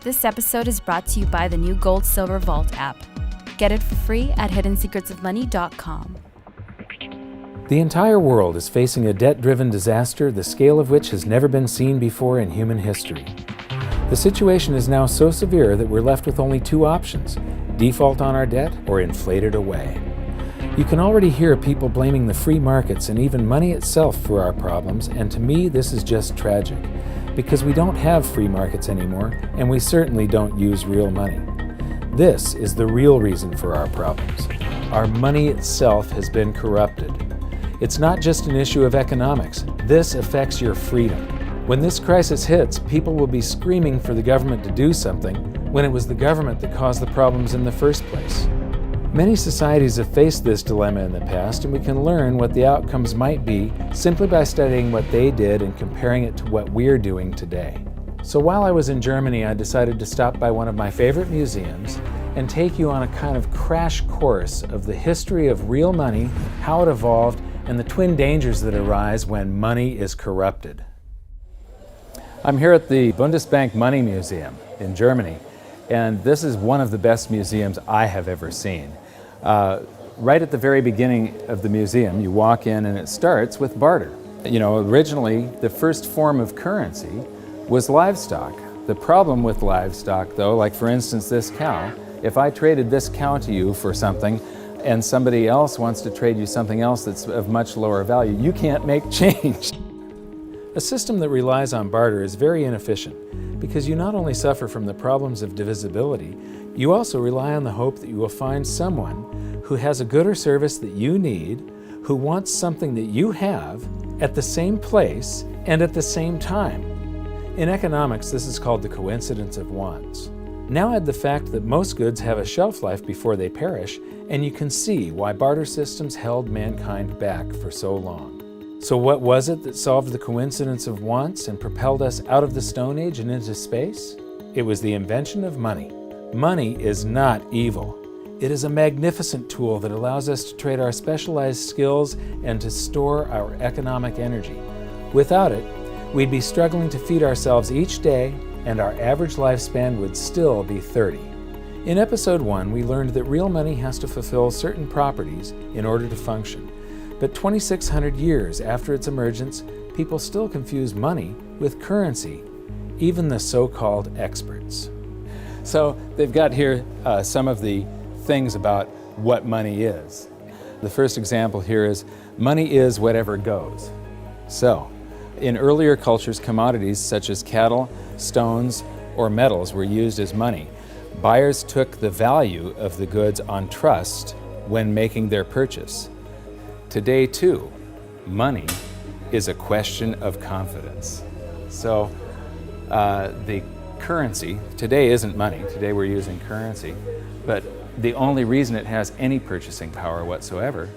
This episode is brought to you by the new Gold Silver Vault app. Get it for free at hiddensecretsofmoney.com. The entire world is facing a debt-driven disaster, the scale of which has never been seen before in human history. The situation is now so severe that we're left with only two options: default on our debt or inflate it away. You can already hear people blaming the free markets and even money itself for our problems, and to me this is just tragic, because we don't have free markets anymore, and we certainly don't use real money. This is the real reason for our problems. Our money itself has been corrupted. It's not just an issue of economics. This affects your freedom. When this crisis hits, people will be screaming for the government to do something when it was the government that caused the problems in the first place. Many societies have faced this dilemma in the past, and we can learn what the outcomes might be simply by studying what they did and comparing it to what we're doing today. So while I was in Germany, I decided to stop by one of my favorite museums and take you on a kind of crash course of the history of real money, how it evolved, and the twin dangers that arise when money is corrupted. I'm here at the Bundesbank Money Museum in Germany, and this is one of the best museums I have ever seen. Right at the very beginning of the museum, you walk in and it starts with barter. You know, originally the first form of currency was livestock. The problem with livestock, though, like for instance this cow, if I traded this cow to you for something and somebody else wants to trade you something else that's of much lower value, you can't make change. A system that relies on barter is very inefficient because you not only suffer from the problems of divisibility, you also rely on the hope that you will find someone who has a good or service that you need, who wants something that you have at the same place and at the same time. In economics, this is called the coincidence of wants. Now add the fact that most goods have a shelf life before they perish, and you can see why barter systems held mankind back for so long. So what was it that solved the coincidence of wants and propelled us out of the Stone Age and into space? It was the invention of money. Money is not evil. It is a magnificent tool that allows us to trade our specialized skills and to store our economic energy. Without it, we'd be struggling to feed ourselves each day, and our average lifespan would still be 30. In episode 1, we learned that real money has to fulfill certain properties in order to function. But 2,600 years after its emergence, people still confuse money with currency, even the so-called experts. So they've got here some of the things about what money is. The first example here is money is whatever goes. So in earlier cultures, commodities such as cattle, stones, or metals were used as money. Buyers took the value of the goods on trust when making their purchase. Today, too, money is a question of confidence. So the currency, today isn't money, today we're using currency, but the only reason it has any purchasing power whatsoever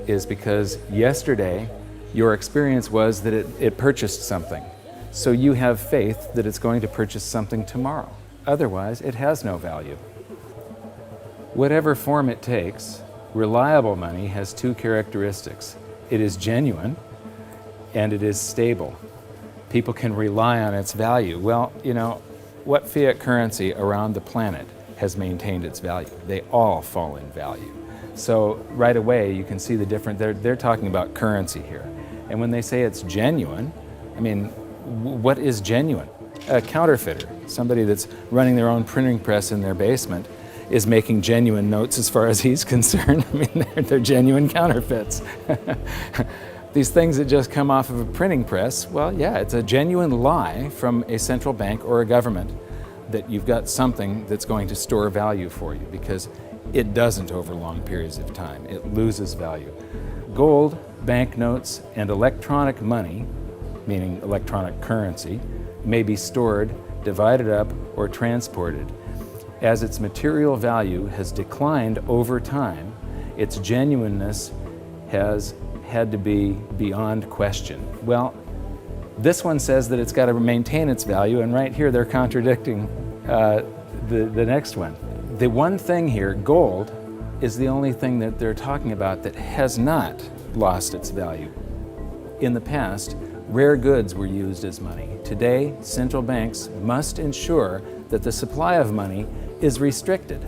is because yesterday your experience was that it purchased something. So you have faith that it's going to purchase something tomorrow. Otherwise, it has no value. Whatever form it takes, reliable money has two characteristics. It is genuine and it is stable. People can rely on its value. Well, you know, what fiat currency around the planet has maintained its value? They all fall in value. So right away you can see the difference. They're talking about currency here. And when they say it's genuine, I mean, what is genuine? A counterfeiter, somebody that's running their own printing press in their basement, is making genuine notes as far as he's concerned. I mean, they're genuine counterfeits. These things that just come off of a printing press, well, yeah, it's a genuine lie from a central bank or a government that you've got something that's going to store value for you, because it doesn't over long periods of time. It loses value. Gold, banknotes, and electronic money, meaning electronic currency, may be stored, divided up, or transported. As its material value has declined over time, its genuineness has had to be beyond question. Well, this one says that it's got to maintain its value, and right here they're contradicting the next one. The one thing here, gold, is the only thing that they're talking about that has not lost its value. In the past, rare goods were used as money. Today, central banks must ensure that the supply of money is restricted.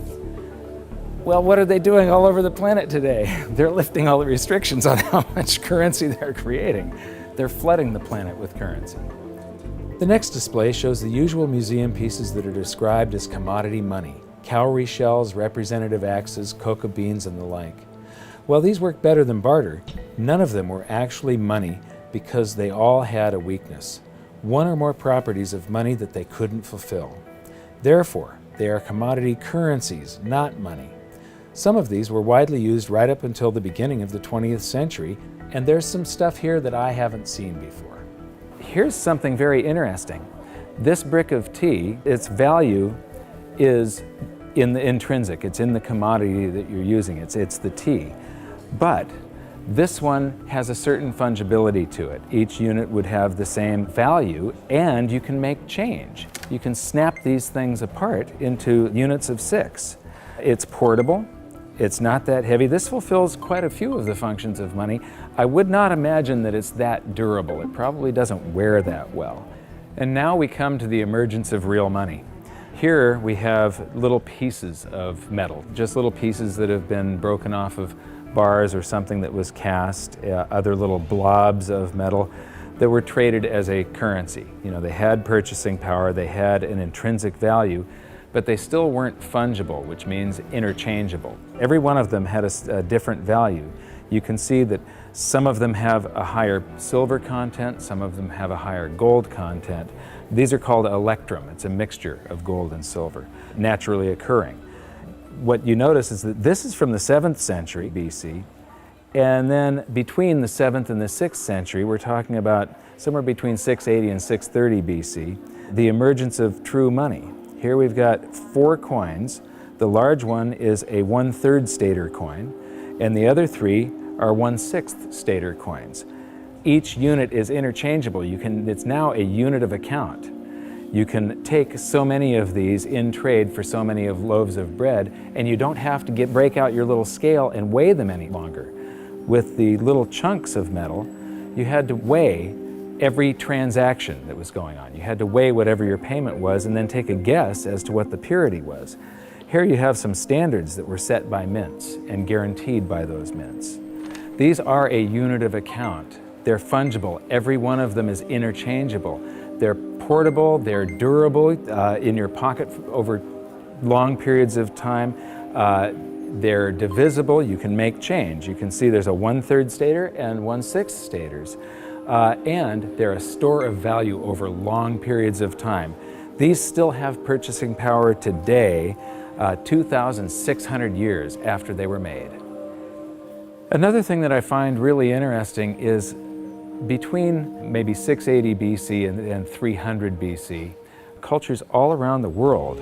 Well, what are they doing all over the planet today? They're lifting all the restrictions on how much currency they're creating. They're flooding the planet with currency. The next display shows the usual museum pieces that are described as commodity money: cowrie shells, representative axes, cocoa beans, and the like. While these work better than barter, none of them were actually money because they all had a weakness: one or more properties of money that they couldn't fulfill. Therefore, they are commodity currencies, not money. Some of these were widely used right up until the beginning of the 20th century, and there's some stuff here that I haven't seen before. Here's something very interesting. This brick of tea, its value is in the intrinsic, it's in the commodity that you're using, it's the tea. But this one has a certain fungibility to it. Each unit would have the same value, and you can make change. You can snap these things apart into units of 6. It's portable. It's not that heavy. This fulfills quite a few of the functions of money. I would not imagine that it's that durable. It probably doesn't wear that well. And now we come to the emergence of real money. Here we have little pieces of metal, just little pieces that have been broken off of bars or something that was cast, other little blobs of metal that were traded as a currency. You know, they had purchasing power, they had an intrinsic value, but they still weren't fungible, which means interchangeable. Every one of them had a different value. You can see that some of them have a higher silver content, some of them have a higher gold content. These are called electrum. It's a mixture of gold and silver, naturally occurring. What you notice is that this is from the 7th century BC, and then between the 7th and the 6th century, we're talking about somewhere between 680 and 630 BC, the emergence of true money. Here we've got 4 coins. The large one is a 1/3 stater coin, and the other 3 are 1/6 stater coins. Each unit is interchangeable. It's now a unit of account. You can take so many of these in trade for so many of loaves of bread, and you don't have to break out your little scale and weigh them any longer. With the little chunks of metal, you had to weigh every transaction that was going on. You had to weigh whatever your payment was and then take a guess as to what the purity was. Here you have some standards that were set by mints and guaranteed by those mints. These are a unit of account. They're fungible. Every one of them is interchangeable. They're portable, they're durable in your pocket over long periods of time. They're divisible. You can make change. You can see there's a 1/3 stater and 1/6 staters. And they're a store of value over long periods of time. These still have purchasing power today, 2,600 years after they were made. Another thing that I find really interesting is between maybe 680 BC and 300 BC, cultures all around the world,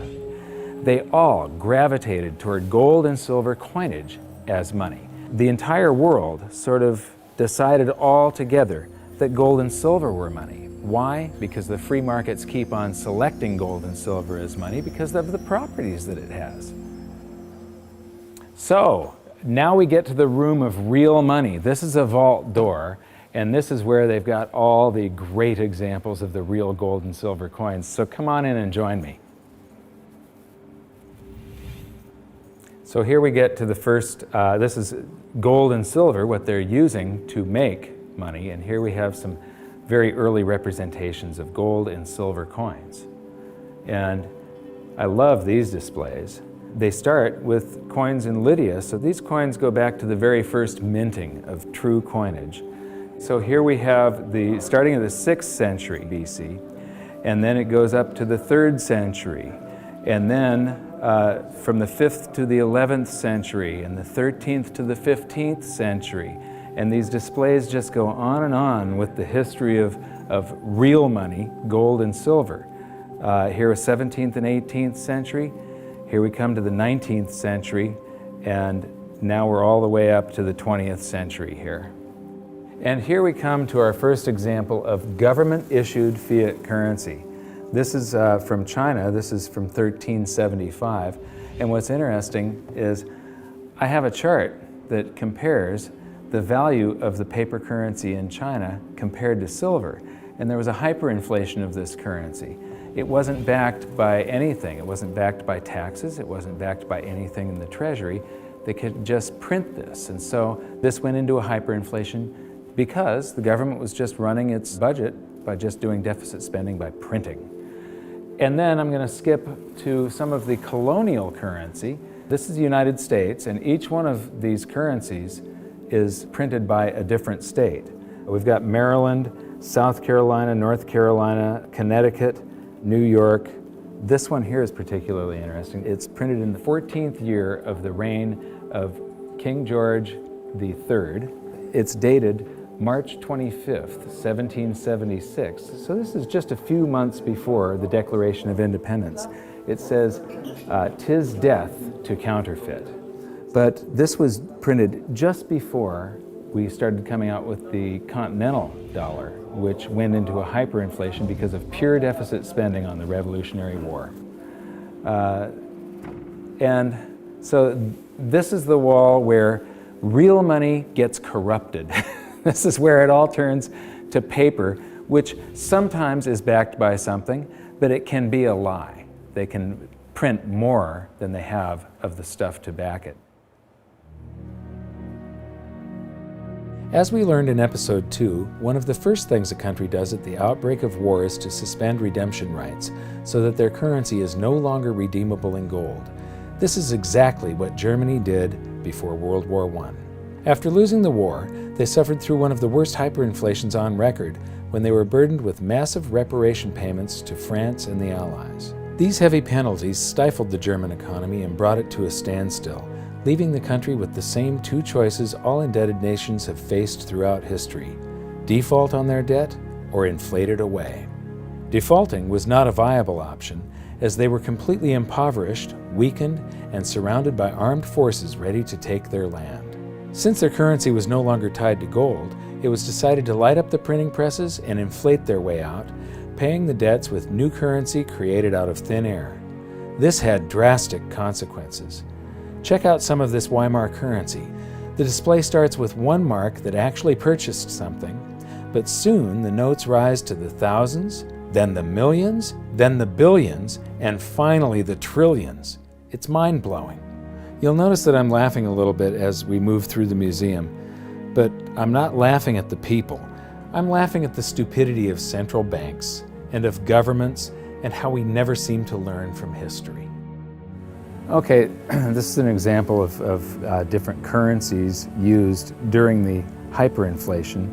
they all gravitated toward gold and silver coinage as money. The entire world sort of decided all together that gold and silver were money. Why? Because the free markets keep on selecting gold and silver as money because of the properties that it has. So, now we get to the room of real money. This is a vault door, and this is where they've got all the great examples of the real gold and silver coins. So come on in and join me. So here we get to the first, this is gold and silver, what they're using to make money, and here we have some very early representations of gold and silver coins. And I love these displays. They start with coins in Lydia, so these coins go back to the very first minting of true coinage. So here we have starting in the 6th century BC, and then it goes up to the 3rd century, and then from the 5th to the 11th century, and the 13th to the 15th century. And these displays just go on with the history of real money, gold and silver. Here is 17th and 18th century. Here we come to the 19th century, and now we're all the way up to the 20th century here. And here we come to our first example of government-issued fiat currency. This is from China. This is from 1375. And what's interesting is I have a chart that compares the value of the paper currency in China compared to silver. and there was a hyperinflation of this currency. It wasn't backed by anything. It wasn't backed by taxes. It wasn't backed by anything in the Treasury. They could just print this. And so this went into a hyperinflation because the government was just running its budget by just doing deficit spending by printing. And then I'm going to skip to some of the colonial currency. This is the United States, and each one of these currencies is printed by a different state. We've got Maryland, South Carolina, North Carolina, Connecticut, New York. This one here is particularly interesting. It's printed in the 14th year of the reign of King George III. It's dated March 25th, 1776. So this is just a few months before the Declaration of Independence. It says, "'Tis death to counterfeit." But this was printed just before we started coming out with the continental dollar, which went into a hyperinflation because of pure deficit spending on the Revolutionary War. And so this is the wall where real money gets corrupted. This is where it all turns to paper, which sometimes is backed by something, but it can be a lie. They can print more than they have of the stuff to back it. As we learned in episode 2, one of the first things a country does at the outbreak of war is to suspend redemption rights so that their currency is no longer redeemable in gold. This is exactly what Germany did before World War I. After losing the war, they suffered through one of the worst hyperinflations on record when they were burdened with massive reparation payments to France and the Allies. These heavy penalties stifled the German economy and brought it to a standstill, leaving the country with the same two choices all indebted nations have faced throughout history: default on their debt or inflate it away. Defaulting was not a viable option, as they were completely impoverished, weakened, and surrounded by armed forces ready to take their land. Since their currency was no longer tied to gold, it was decided to light up the printing presses and inflate their way out, paying the debts with new currency created out of thin air. This had drastic consequences. Check out some of this Weimar currency. The display starts with one mark that actually purchased something, but soon the notes rise to the thousands, then the millions, then the billions, and finally the trillions. It's mind-blowing. You'll notice that I'm laughing a little bit as we move through the museum, but I'm not laughing at the people. I'm laughing at the stupidity of central banks and of governments and how we never seem to learn from history. Okay, this is an example of different currencies used during the hyperinflation,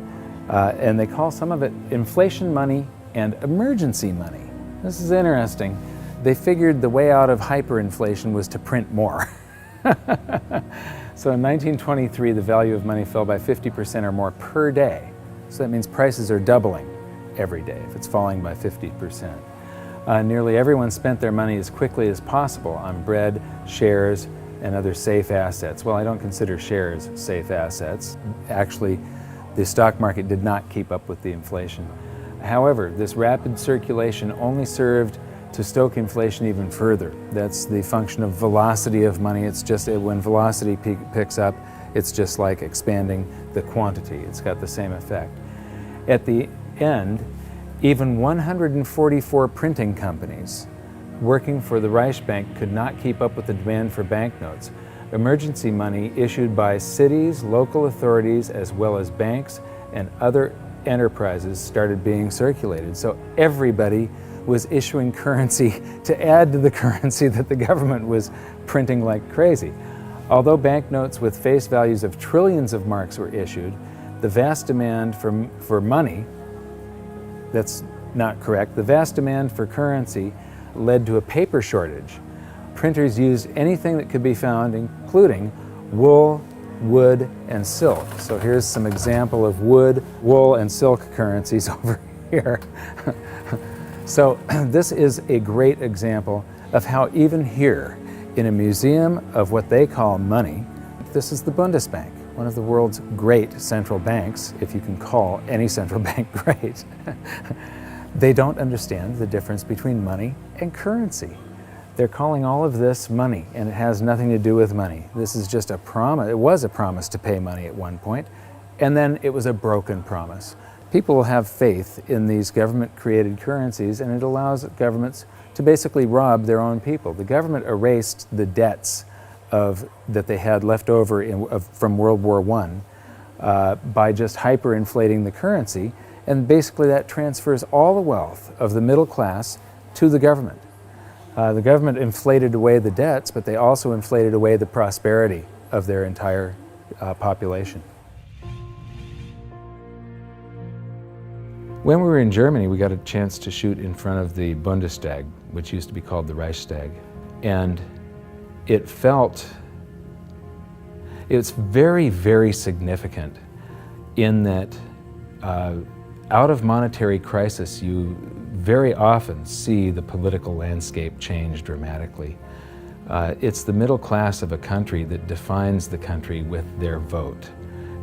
and they call some of it inflation money and emergency money. This is interesting. They figured the way out of hyperinflation was to print more. So in 1923, the value of money fell by 50% or more per day. So that means prices are doubling every day if it's falling by 50%. Nearly everyone spent their money as quickly as possible on bread, shares, and other safe assets. Well, I don't consider shares safe assets. Actually, the stock market did not keep up with the inflation. However, this rapid circulation only served to stoke inflation even further. That's the function of velocity of money. It's just when velocity picks up, it's just like expanding the quantity. It's got the same effect. At the end, even 144 printing companies working for the Reichsbank could not keep up with the demand for banknotes. Emergency money issued by cities, local authorities, as well as banks and other enterprises started being circulated. So everybody was issuing currency to add to the currency that the government was printing like crazy. Although banknotes with face values of trillions of marks were issued, the vast demand for money, that's not correct, the vast demand for currency led to a paper shortage. Printers used anything that could be found, including wool, wood, and silk. So here's some example of wood, wool, and silk currencies over here. So this is a great example of how even here, in a museum of what they call money, this is the Bundesbank, one of the world's great central banks, if you can call any central bank great. They don't understand the difference between money and currency. They're calling all of this money, and it has nothing to do with money. This is just a promise. It was a promise to pay money at one point, and then it was a broken promise. People will have faith in these government-created currencies, and it allows governments to basically rob their own people. The government erased the debts that they had left over from World War I by just hyperinflating the currency, and basically that transfers all the wealth of the middle class to the government. The government inflated away the debts, but they also inflated away the prosperity of their entire population. When we were in Germany, we got a chance to shoot in front of the Bundestag, which used to be called the Reichstag, and it's very, very significant in that out of monetary crisis, you very often see the political landscape change dramatically. It's the middle class of a country that defines the country with their vote.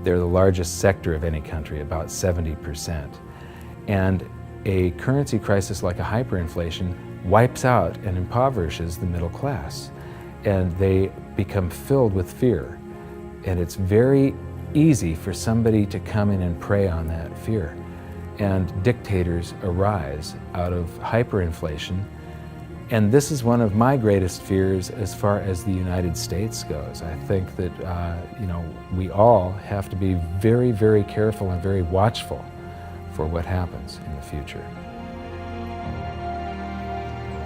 They're the largest sector of any country, about 70%. And a currency crisis like a hyperinflation wipes out and impoverishes the middle class. And they become filled with fear. And it's very easy for somebody to come in and prey on that fear. And dictators arise out of hyperinflation. And this is one of my greatest fears as far as the United States goes. I think that we all have to be very, very careful and very watchful for what happens in the future.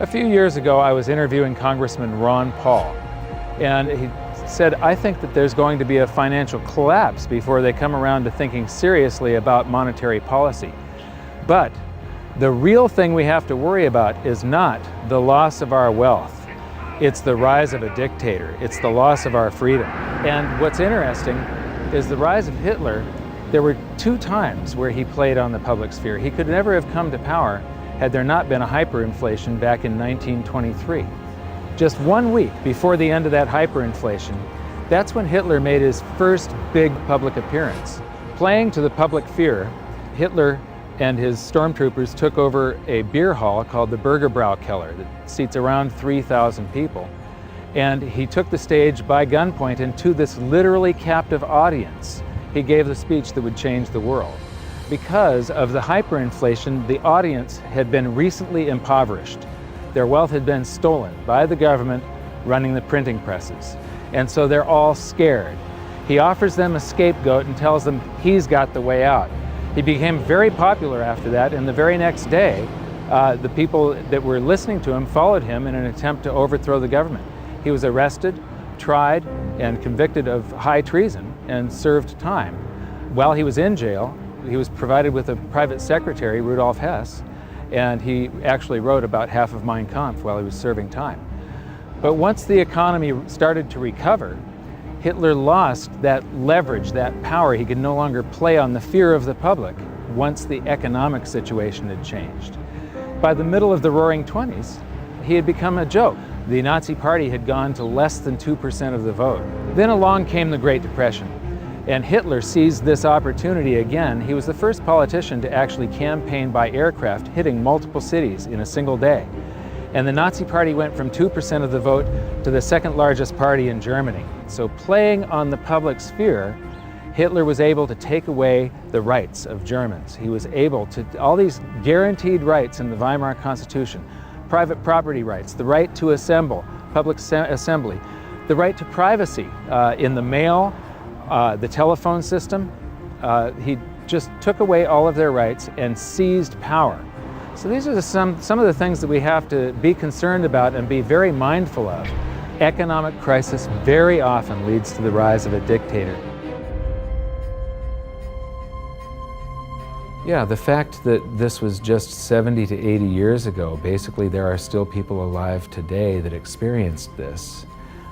A few years ago, I was interviewing Congressman Ron Paul, and he said, I think that there's going to be a financial collapse before they come around to thinking seriously about monetary policy. But the real thing we have to worry about is not the loss of our wealth. It's the rise of a dictator. It's the loss of our freedom. And what's interesting is the rise of Hitler. There were 2 times where he played on the public sphere. He could never have come to power had there not been a hyperinflation back in 1923. Just 1 week before the end of that hyperinflation, that's when Hitler made his first big public appearance. Playing to the public fear, Hitler and his stormtroopers took over a beer hall called the Bürgerbraukeller that seats around 3,000 people. And he took the stage by gunpoint, and to this literally captive audience, he gave the speech that would change the world. Because of the hyperinflation, the audience had been recently impoverished. Their wealth had been stolen by the government running the printing presses. And so they're all scared. He offers them a scapegoat and tells them he's got the way out. He became very popular after that, and the very next day, the people that were listening to him followed him in an attempt to overthrow the government. He was arrested, tried, and convicted of high treason and served time. While he was in jail, he was provided with a private secretary, Rudolf Hess, and he actually wrote about half of Mein Kampf while he was serving time. But once the economy started to recover, Hitler lost that leverage, that power. He could no longer play on the fear of the public once the economic situation had changed. By the middle of the Roaring '20s, he had become a joke. The Nazi Party had gone to less than 2% of the vote. Then along came the Great Depression, and Hitler seized this opportunity again. He was the first politician to actually campaign by aircraft, hitting multiple cities in a single day. And the Nazi Party went from 2% of the vote to the second largest party in Germany. So playing on the public sphere, Hitler was able to take away the rights of Germans. He was able to, all these guaranteed rights in the Weimar Constitution, private property rights, the right to assemble, public assembly, the right to privacy in the mail, the telephone system. He just took away all of their rights and seized power. So these are some of the things that we have to be concerned about and be very mindful of. Economic crisis very often leads to the rise of a dictator. Yeah, the fact that this was just 70 to 80 years ago, basically there are still people alive today that experienced this,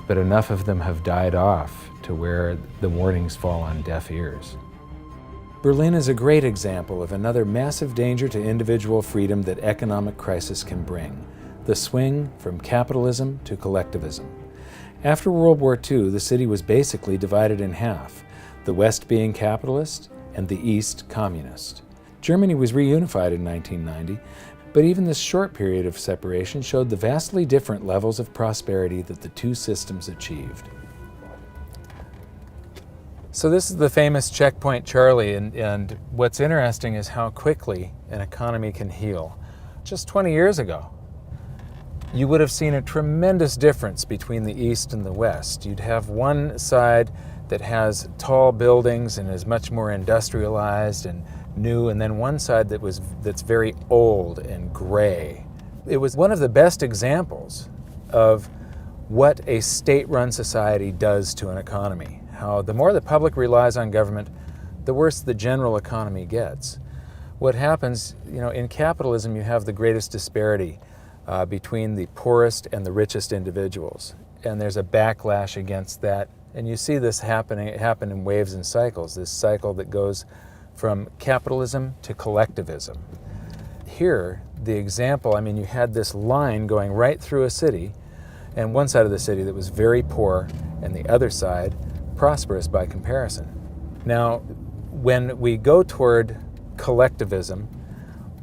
but enough of them have died off to where the warnings fall on deaf ears. Berlin is a great example of another massive danger to individual freedom that economic crisis can bring, the swing from capitalism to collectivism. After World War II, the city was basically divided in half, the West being capitalist and the East communist. Germany was reunified in 1990, but even this short period of separation showed the vastly different levels of prosperity that the two systems achieved. So this is the famous checkpoint Charlie, and what's interesting is how quickly an economy can heal. Just 20 years ago, you would have seen a tremendous difference between the East and the West. You'd have one side that has tall buildings and is much more industrialized and new, and then one side that's very old and gray. It was one of the best examples of what a state-run society does to an economy. How the more the public relies on government, the worse the general economy gets. What happens, in capitalism, you have the greatest disparity between the poorest and the richest individuals. And there's a backlash against that. And you see this happen in waves and cycles, this cycle that goes from capitalism to collectivism. Here, the example, you had this line going right through a city, and one side of the city that was very poor, and the other side prosperous by comparison. Now, when we go toward collectivism,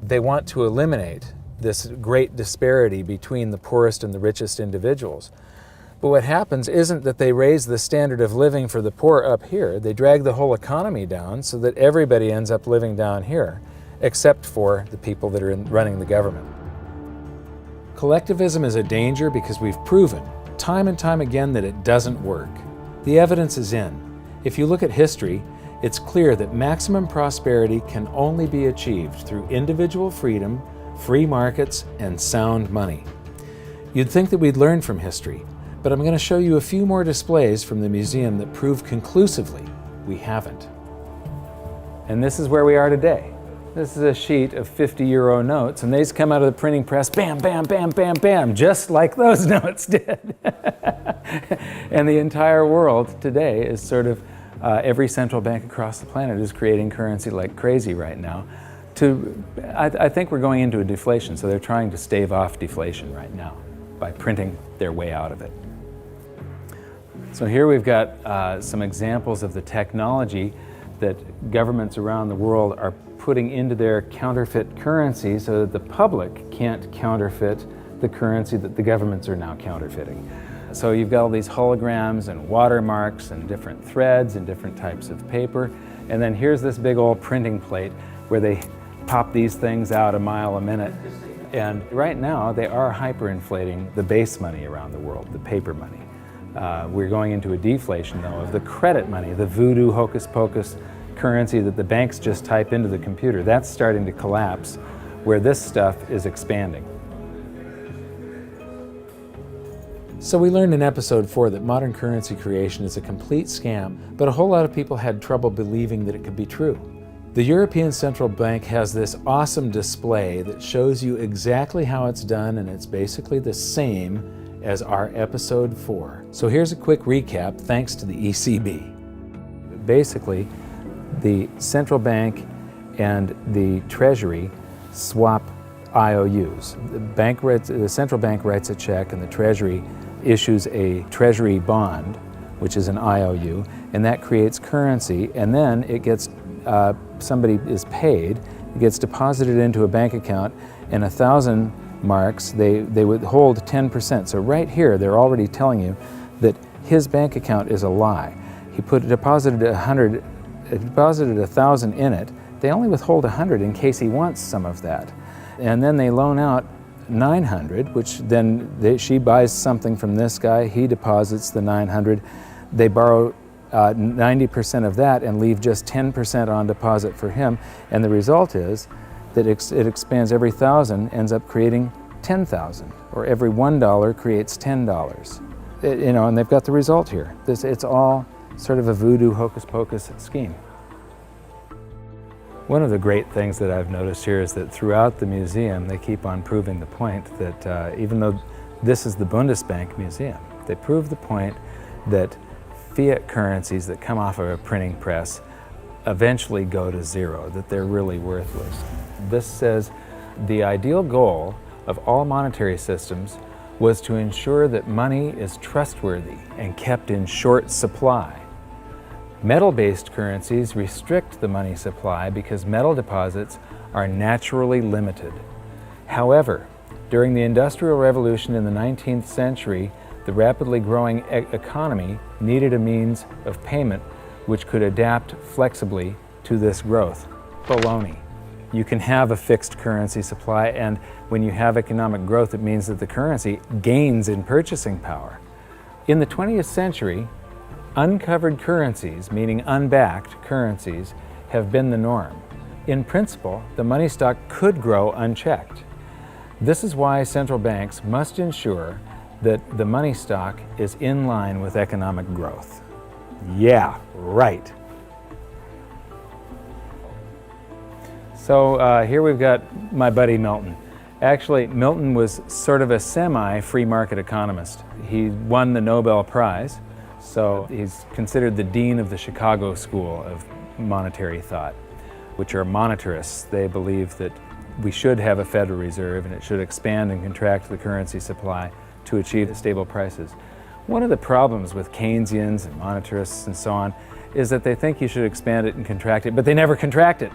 they want to eliminate this great disparity between the poorest and the richest individuals. But what happens isn't that they raise the standard of living for the poor up here. They drag the whole economy down so that everybody ends up living down here, except for the people that are running the government. Collectivism is a danger because we've proven time and time again that it doesn't work. The evidence is in. If you look at history, it's clear that maximum prosperity can only be achieved through individual freedom, free markets, and sound money. You'd think that we'd learn from history, but I'm going to show you a few more displays from the museum that prove conclusively we haven't. And this is where we are today. This is a sheet of 50-euro notes, and these come out of the printing press, bam, bam, bam, bam, bam, just like those notes did. And the entire world today is sort of, every central bank across the planet is creating currency like crazy right now. I think we're going into a deflation, so they're trying to stave off deflation right now by printing their way out of it. So here we've got some examples of the technology that governments around the world are putting into their counterfeit currency so that the public can't counterfeit the currency that the governments are now counterfeiting. So you've got all these holograms and watermarks and different threads and different types of paper. And then here's this big old printing plate where they pop these things out a mile a minute. And right now they are hyperinflating the base money around the world, the paper money. We're going into a deflation though of the credit money, the voodoo hocus pocus currency that the banks just type into the computer. That's starting to collapse, where this stuff is expanding. So we learned in episode 4 that modern currency creation is a complete scam, but a whole lot of people had trouble believing that it could be true. The European Central Bank has this awesome display that shows you exactly how it's done, and it's basically the same as our episode 4. So here's a quick recap thanks to the ECB. Basically, the central bank and the Treasury swap IOUs. The central bank writes a check and the Treasury issues a Treasury bond, which is an IOU, and that creates currency, and then it gets, somebody is paid, it gets deposited into a bank account, and 1,000 marks, they withhold 10%. So right here, they're already telling you that his bank account is a lie. He deposited 1,000 in it. They only withhold 100 in case he wants some of that. And then they loan out 900, which then she buys something from this guy, he deposits the 900. They borrow 90% of that and leave just 10% on deposit for him. And the result is that it expands. Every 1,000 ends up creating 10,000, or every $1 creates $10. And they've got the result here. It's all sort of a voodoo hocus pocus scheme. One of the great things that I've noticed here is that throughout the museum they keep on proving the point that even though this is the Bundesbank Museum, they prove the point that fiat currencies that come off of a printing press eventually go to zero, that they're really worthless. This says the ideal goal of all monetary systems was to ensure that money is trustworthy and kept in short supply. Metal-based currencies restrict the money supply because metal deposits are naturally limited. However, during the Industrial Revolution in the 19th century, the rapidly growing economy needed a means of payment which could adapt flexibly to this growth. Baloney. You can have a fixed currency supply, and when you have economic growth, it means that the currency gains in purchasing power. In the 20th century, uncovered currencies, meaning unbacked currencies, have been the norm. In principle, the money stock could grow unchecked. This is why central banks must ensure that the money stock is in line with economic growth. Yeah, right. So here we've got my buddy Milton. Actually, Milton was sort of a semi-free market economist. He won the Nobel Prize, so he's considered the dean of the Chicago School of Monetary Thought, which are monetarists. They believe that we should have a Federal Reserve and it should expand and contract the currency supply to achieve stable prices. One of the problems with Keynesians and monetarists and so on is that they think you should expand it and contract it, but they never contract it.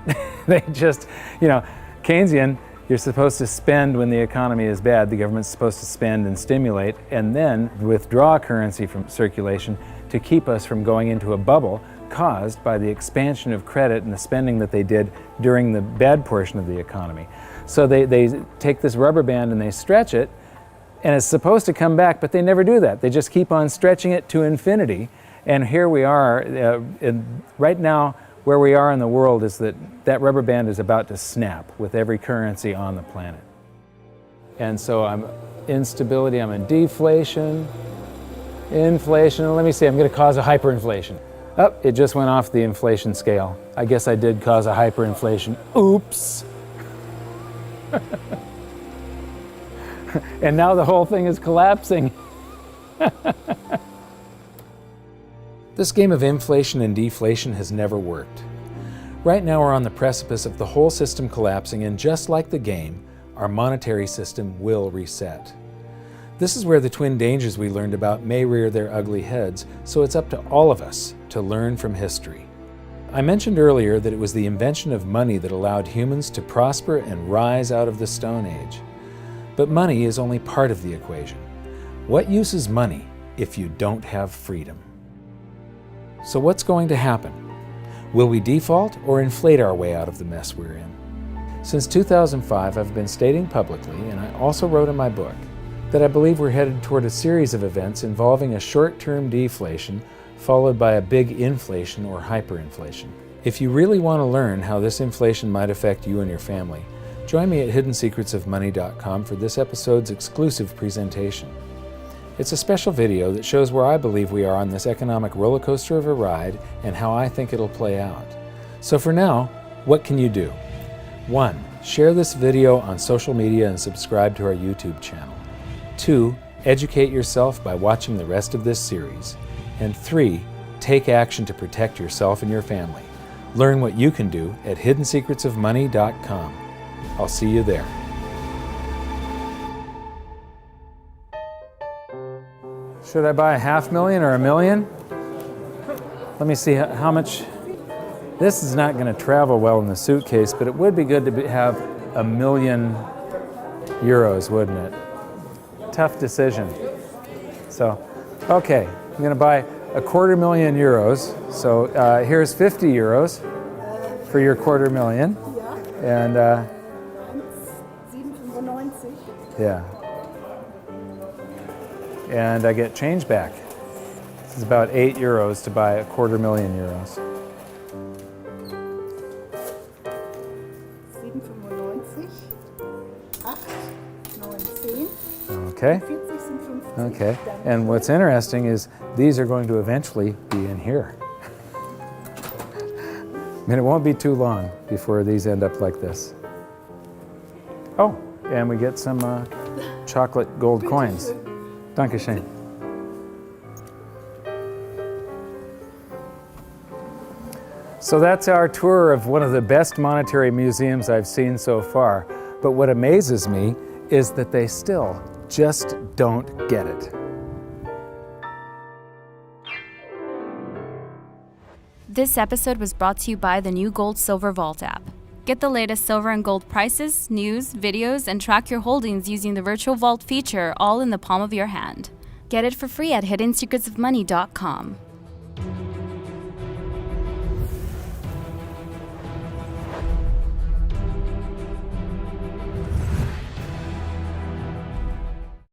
They just, Keynesian, you're supposed to spend when the economy is bad. The government's supposed to spend and stimulate and then withdraw currency from circulation to keep us from going into a bubble caused by the expansion of credit and the spending that they did during the bad portion of the economy. So they take this rubber band and they stretch it, and it's supposed to come back, but they never do that. They just keep on stretching it to infinity. And here we are, right now, where we are in the world is that rubber band is about to snap with every currency on the planet. And so I'm instability, I'm in deflation, inflation. Let me see, I'm going to cause a hyperinflation. Oh, it just went off the inflation scale. I guess I did cause a hyperinflation. Oops. And now the whole thing is collapsing. This game of inflation and deflation has never worked. Right now we're on the precipice of the whole system collapsing, and just like the game, our monetary system will reset. This is where the twin dangers we learned about may rear their ugly heads, so it's up to all of us to learn from history. I mentioned earlier that it was the invention of money that allowed humans to prosper and rise out of the Stone Age. But money is only part of the equation. What use is money if you don't have freedom? So what's going to happen? Will we default or inflate our way out of the mess we're in? Since 2005, I've been stating publicly, and I also wrote in my book, that I believe we're headed toward a series of events involving a short-term deflation followed by a big inflation or hyperinflation. If you really want to learn how this inflation might affect you and your family, join me at hiddensecretsofmoney.com for this episode's exclusive presentation. It's a special video that shows where I believe we are on this economic roller coaster of a ride and how I think it'll play out. So for now, what can you do? 1. Share this video on social media and subscribe to our YouTube channel. 2. Educate yourself by watching the rest of this series. And 3. Take action to protect yourself and your family. Learn what you can do at hiddensecretsofmoney.com. I'll see you there. Should I buy $500,000 or $1 million? Let me see how much. This is not going to travel well in the suitcase, but it would be good to have €1 million, wouldn't it? Tough decision. So, okay, I'm going to buy €250,000. So here's €50 for your $250,000. And 7,95. yeah. And I get change back. This is about €8 to buy €250,000. 7,95, 8, 9, 10. Okay. 40 sind 50. Okay. And what's interesting is these are going to eventually be in here. I mean, it won't be too long before these end up like this. Oh, and we get some chocolate gold coins. Dankeschön. So that's our tour of one of the best monetary museums I've seen so far. But what amazes me is that they still just don't get it. This episode was brought to you by the new Gold Silver Vault app. Get the latest silver and gold prices, news, videos, and track your holdings using the virtual vault feature all in the palm of your hand. Get it for free at hiddensecretsofmoney.com.